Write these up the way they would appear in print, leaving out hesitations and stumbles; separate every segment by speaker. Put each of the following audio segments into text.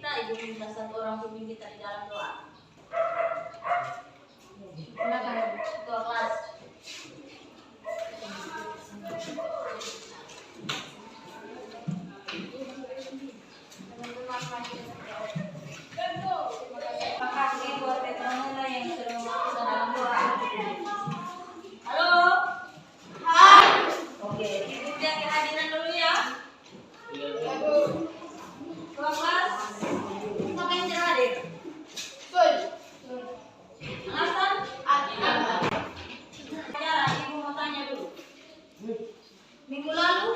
Speaker 1: kita, Ibu minta satu orang pimpin kita di dalam doa. Silakan ketua kelas. Terima kasih buat Petrona yang sudah masuk ke dalam doa. Halo. Hai. Oke, kita kehadiran dulu ya. Ketua kelas. Ngapain cerah hadir? Alasan? Sekarang Ibu mau tanya dulu. Minggu lalu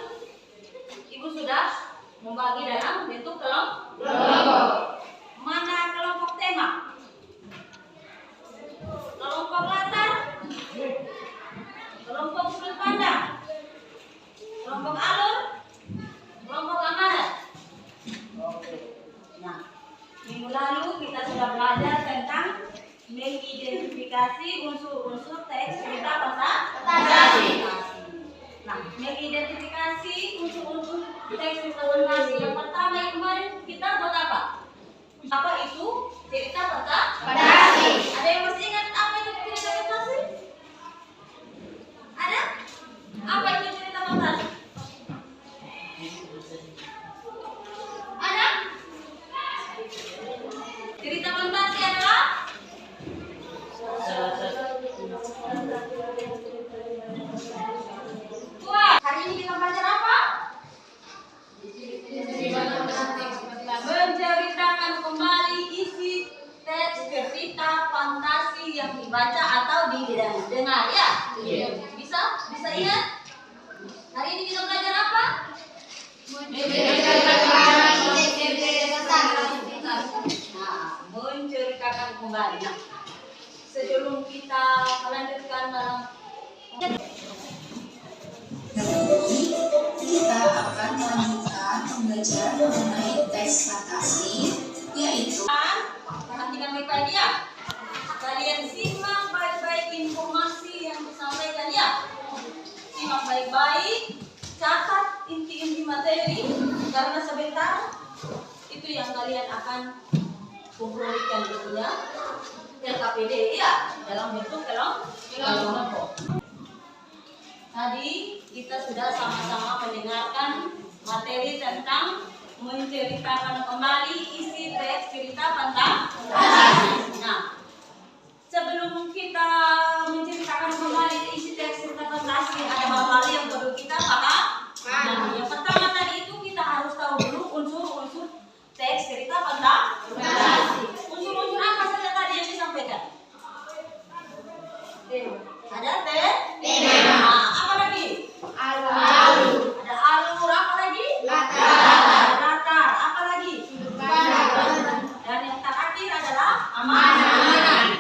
Speaker 1: Ibu sudah membagi dalam bentuk kelompok. Mana kelompok tema? Kelompok latar? Kelompok sudut pandang? Kelompok alur? Kelompok amanat? Oke. Nah, minggu lalu kita sudah belajar tentang mengidentifikasi unsur-unsur teks cerita fantasi. Nah, mengidentifikasi unsur-unsur teks cerita fantasi yang pertama yang kemarin kita buat apa? Apa itu cerita fantasi? Ada yang masih ingat apa itu cerita fantasi? Ada? Apa itu cerita fantasi? Ada? Cerita fantasi adalah hari ini kita belajar apa? Menceritakan kembali isi teks cerita fantasi yang dibaca atau didengar ya? Bisa ingat? Hari ini kita belajar apa? Menceritakan kembali. Nah, sebelum kita lanjutkan dalam
Speaker 2: kita akan melanjutkan pembelajaran mengenai teks fantasi, yaitu
Speaker 1: perhatikan baik-baik ya. Kalian simak baik-baik informasi yang disampaikan ya. Simak baik-baik, catat inti-inti materi karena sebentar itu yang kalian akan kumpulkan tentunya LKPD ya dalam bentuk kelompok. Tadi kita sudah sama-sama mendengarkan materi tentang menceritakan kembali isi teks cerita fantasi. Nah, sebelum kita menceritakan kembali isi teks cerita fantasi, ada hal-hal yang perlu kita paham. Nah, yang pertama tadi itu kita harus tahu dulu unsur-unsur teks cerita fantasi. Unsur-unsur apa saja tadi yang disampaikan? Ada tema. Apa lagi? Alur. Ada alur. Apa lagi? Latar. Apa lagi? Dan yang terakhir adalah amanat.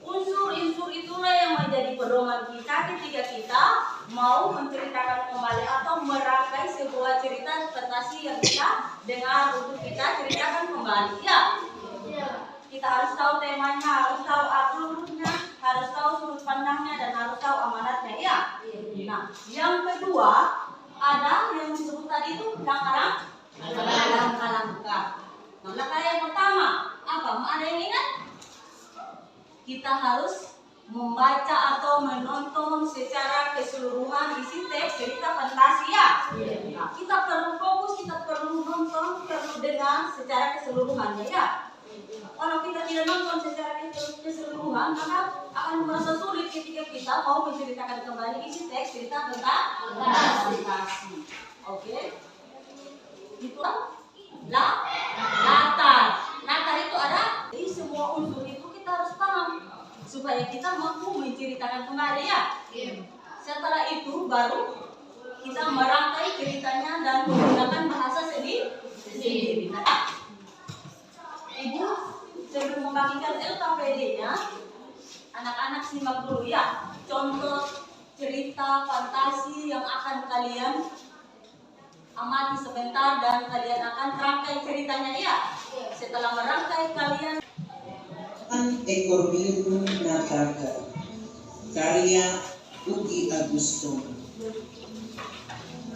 Speaker 1: Unsur-unsur itulah yang menjadi pedoman kita ketika kita mau menceritakan kembali atau merangkai sebuah cerita fantasi yang kita dengar untuk kita ceritakan kembali. Ya. Kita harus tahu temanya, harus tahu alurnya, harus tahu sudut pandangnya, dan harus tahu amanatnya ya. Nah, yang kedua ada yang disebut tadi itu langkah. Nah, langkah yang pertama apa? Ada yang ingat? Kita harus membaca atau menonton secara keseluruhan isi teks cerita fantasi ya. Nah, kita perlu fokus, kita perlu nonton, perlu dengar secara keseluruhannya ya. Kalau kita tidak nonton secara keseluruhan, maka akan merasa sulit ketika kita mau menceritakan kembali isi teks cerita fantasi. Oke? Itu latar. Latar itu ada di semua unsur itu kita harus paham supaya kita mampu menceritakan kembali ya. Setelah itu baru kita merangkai ceritanya dan menggunakan bahasa sendiri. Ibu sebelum membagikan LKPD-nya, anak-anak simak dulu ya. Contoh cerita fantasi yang akan kalian amati sebentar dan kalian akan rangkai ceritanya ya. Setelah merangkai kalian
Speaker 3: Ekor Biru Nataga, karya Ugi Agusto.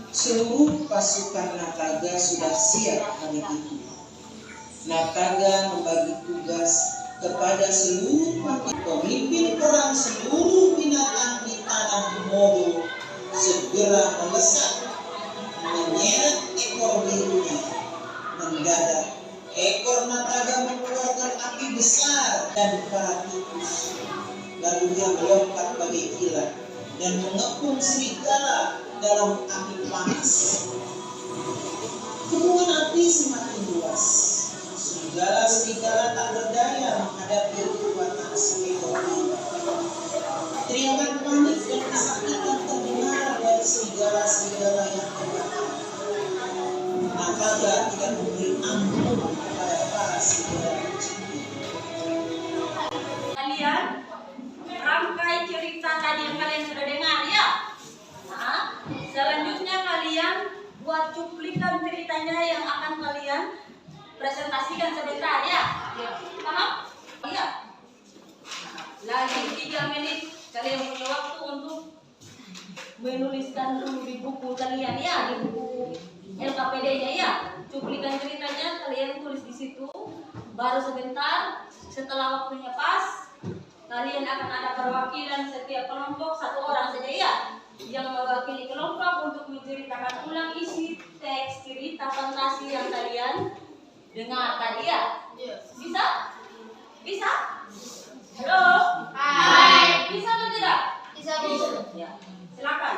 Speaker 3: Seluruh pasukan Nataga sudah siap hari ini. Nataga membagi tugas kepada seluruh pemimpin perang seluruh binatang di tanah Komodo segera melesat menyeret ekor birunya. Mendadak ekor Nataga mengeluarkan api besar dan para tikus. Lalu dia melompat bagai kilat dan mengepung serigala dalam api panas. Kepungan api semakin luas. Serigala tak berdaya menghadapi kekuatan seekor biru. Teriakan panik dan kesakitan terdengar dari serigala-serigala yang terbakar. Nataga tidak memberi ampun kepada para serigala kecil.
Speaker 1: Kalian rangkai cerita tadi yang kalian sudah dengar ya. Nah, selanjutnya kalian buat cuplikan ceritanya yang akan kalian presentasikan sebentar ya. Paham? Iya. Lagi 3 menit kalian punya waktu untuk menuliskan dulu di buku kalian ya, di buku LKPD-nya ya. Cuplikan ceritanya kalian tulis di situ. Baru sebentar setelah waktunya pas, kalian akan ada perwakilan setiap kelompok 1 orang saja ya, yang mewakili kelompok untuk menceritakan ulang isi teks cerita fantasi yang kalian dengar tadi ya. Bisa? Bisa? Halo? Hai. Bisa atau tidak? Bisa. Ya. Silakan.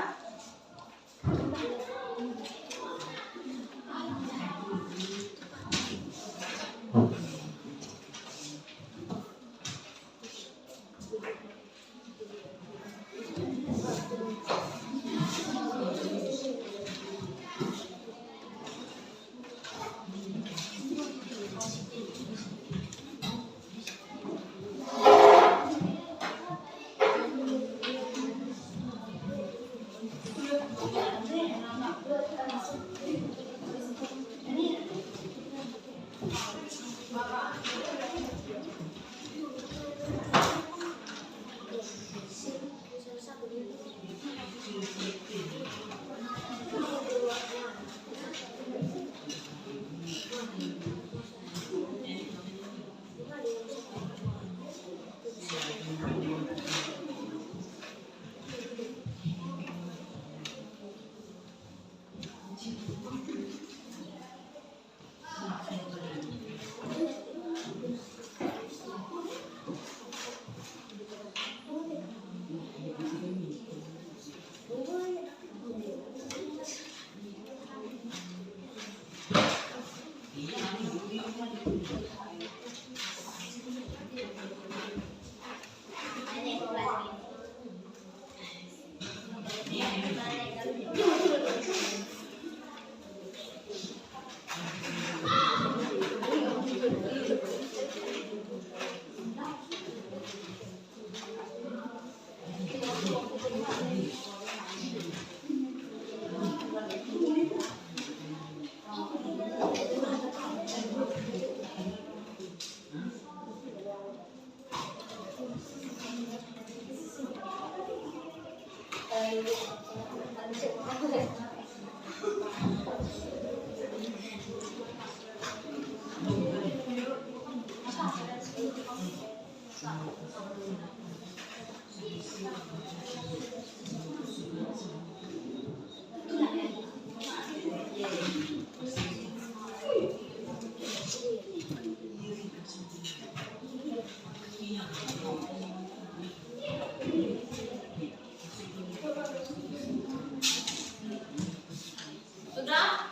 Speaker 1: Sudah?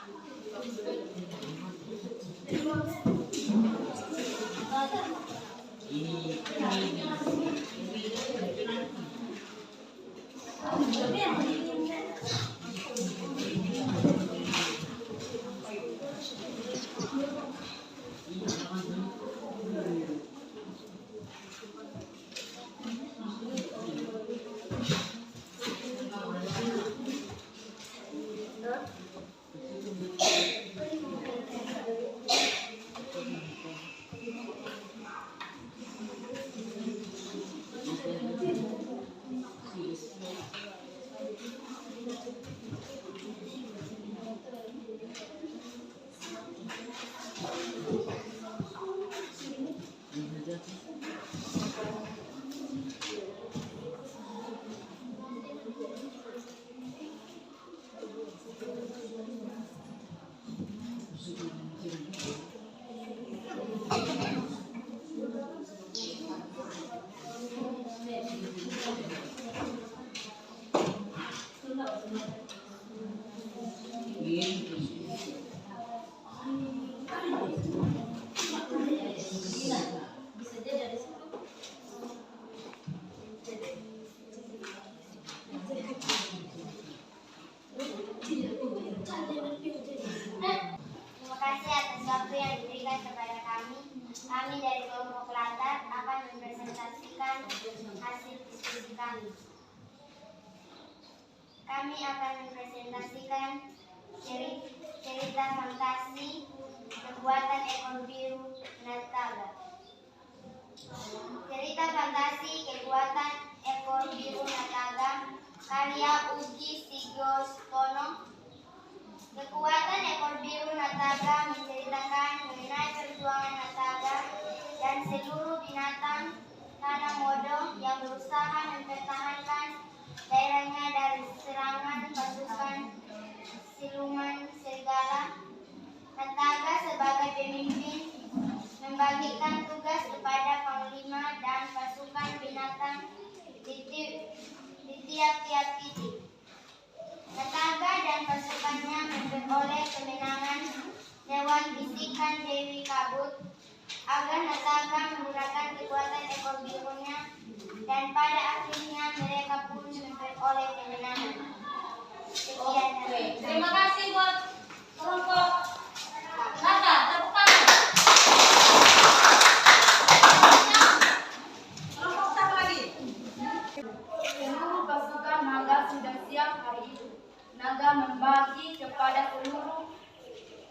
Speaker 4: kami. Kami akan mempresentasikan cerita fantasi Kekuatan Ekor Biru Nataga. Cerita fantasi Kekuatan Ekor Biru Nataga karya Ugi Sigiostono. Kekuatan ekor biru Nataga menceritakan mengenai perjuangan Nataga dan seluruh binatang tanah modong yang berusaha mempertahankan daerahnya dari serangan pasukan siluman serigala. Nataga sebagai pemimpin membagikan tugas kepada panglima dan pasukan binatang di tiap-tiap titik. Nataga dan pasukannya memperoleh kemenangan lewat bisikan Dewi Kabut agar Nataga menggunakan kekuatan ekor birunya, dan pada akhirnya mereka pun memperoleh kemenangan. Sekian dari saya.
Speaker 1: Terima kasih buat kelompok Nata, tepuk tangan. Kelompok satu lagi.
Speaker 4: Seluruh pasukan naga sudah siap hari itu. Naga membagi kepada seluruh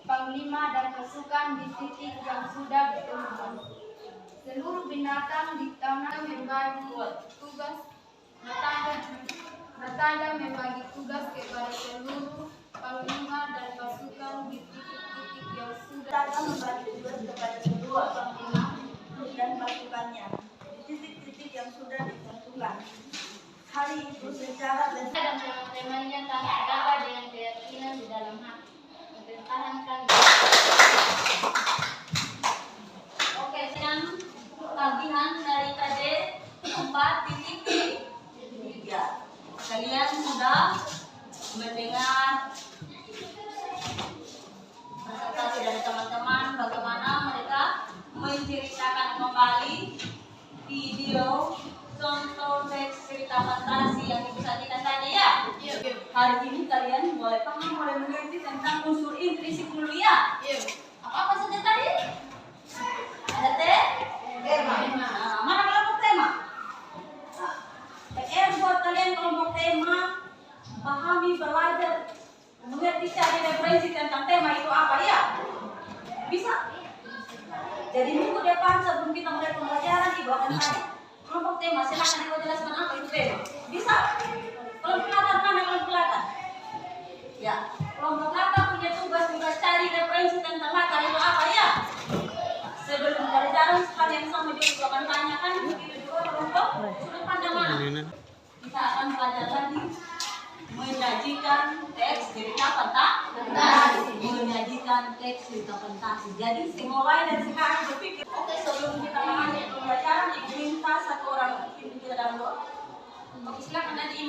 Speaker 4: panglima dan pasukan di titik yang sudah ditentukan. Seluruh binatang di tanah membagi tugas. Nataga membagi tugas kepada seluruh panglima dan pasukan di titik-titik yang sudah.
Speaker 1: Nataga membagi tugas kepada seluruh panglima dan pasukannya di titik-titik yang sudah ditentukan. Hari itu secara
Speaker 4: Dan teman-temannya kami dapat dengan keyakinan di dalam hati mempertahankan.
Speaker 1: Oke, sekarang tagihan dari KD 4.3. Kalian sudah mendengar presentasi dari teman-teman bagaimana mereka menceritakan kembali video contoh teks cerita fantasi yang disajikan tadi ya. Hari ini kalian boleh paham, boleh mengerti tentang unsur intrinsik kuliah. Apa saja tadi? Ada tema. Nah, mana kelompok tema? PR buat kalian kelompok tema, pahami, belajar, mengerti cari referensi tentang tema itu apa ya? Bisa? Jadi minggu depan sebelum kita mulai pembelajaran ibu akan tanya kelompok tema, silakan ibu jelaskan apa itu tema. Bisa? Kelompok latar mana kelompok latar? Ya, kelompok latar punya tugas juga cari referensi tentang latar itu apa ya? Sebelum pembelajaran sekali yang sama juga akan tanyakan begitu juga kelompok sudut pandang mana? Kita akan belajar lagi menyajikan teks cerita fantasi. Menyajikan teks cerita fantasi. Jadi mulai dari sekarang berpikir, oke, sebelum kita mengambil pembelajaran, ibu minta satu orang pimpin kita dalam doa. Oke, silakan nanti